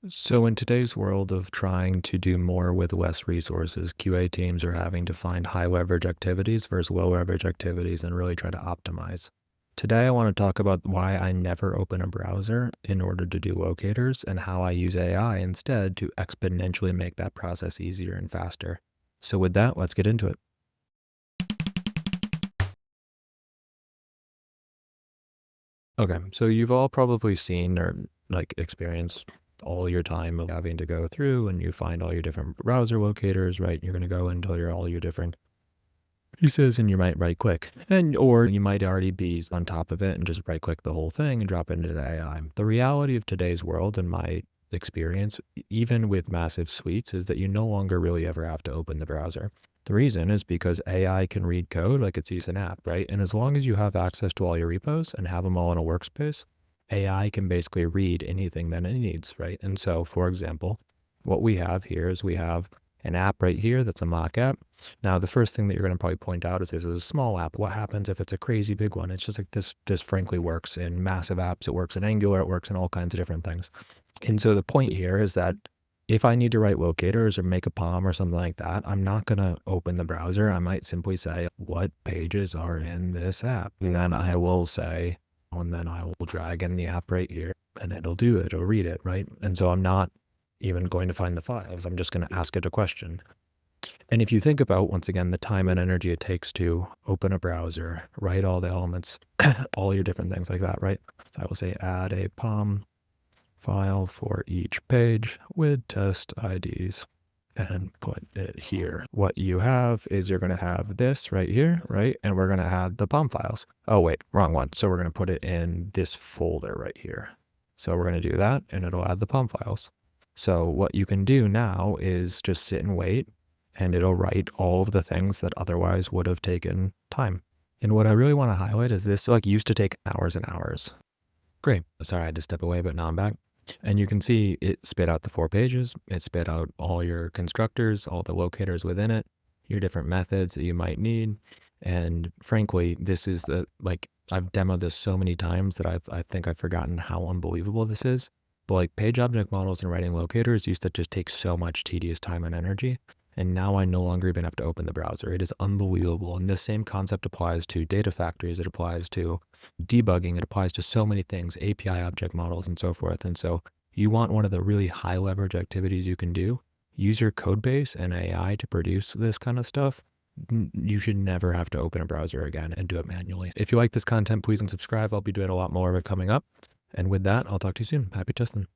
So in today's world of trying to do more with less resources, QA teams are having to find high leverage activities versus low leverage activities and really try to optimize. Today, I want to talk about why I never open a browser in order to do locators and how I use AI instead to exponentially make that process easier and faster. So with that, let's get into it. Okay, so you've all probably seen or experienced all your time of having to go through and you find all your different browser locators, right? You're going to go into all your different pieces and you might right click and or you might already be on top of it and just right click the whole thing and drop it into the AI. The reality of today's world and my experience, even with massive suites, is that you no longer really ever have to open the browser. The reason is because AI can read code like it sees an app, right? And as long as you have access to all your repos and have them all in a workspace, AI can basically read anything that it needs, right? And so, for example, what we have here is we have an app right here that's a mock app. Now, the first thing that you're going to probably point out is this is a small app. What happens if it's a crazy big one? It's just like this just frankly works in massive apps. It works in Angular. It works in all kinds of different things. And so the point here is that if I need to write locators or make a POM or something like that, I'm not going to open the browser. I might simply say, what pages are in this app? And then I will say, and then I will drag in the app right here and it'll do it. It'll read it, right? And so I'm not even going to find the files. I'm just going to ask it a question. And if you think about, once again, the time and energy it takes to open a browser, write all the elements, all your different things like that, right? So I will say add a POM file for each page with test IDs and put it here. What you have is you're going to have this right here, right? And we're going to add the POM files. Oh, wait, wrong one. So we're going to put it in this folder right here. So we're going to do that and it'll add the POM files. So what you can do now is just sit and wait and it'll write all of the things that otherwise would have taken time. And what I really want to highlight is this used to take hours and hours. Great. Sorry, I had to step away, but now I'm back. And you can see it spit out the 4 pages. It spit out all your constructors, all the locators within it, your different methods that you might need. And frankly, this is I've demoed this so many times that I think I've forgotten how unbelievable this is. But like page object models and writing locators used to just take so much tedious time and energy. And now I no longer even have to open the browser. It is unbelievable. And this same concept applies to data factories. It applies to debugging. It applies to so many things, API object models and so forth. And so you want one of the really high leverage activities you can do, use your code base and AI to produce this kind of stuff. You should never have to open a browser again and do it manually. If you like this content, please subscribe. I'll be doing a lot more of it coming up. And with that, I'll talk to you soon. Happy testing.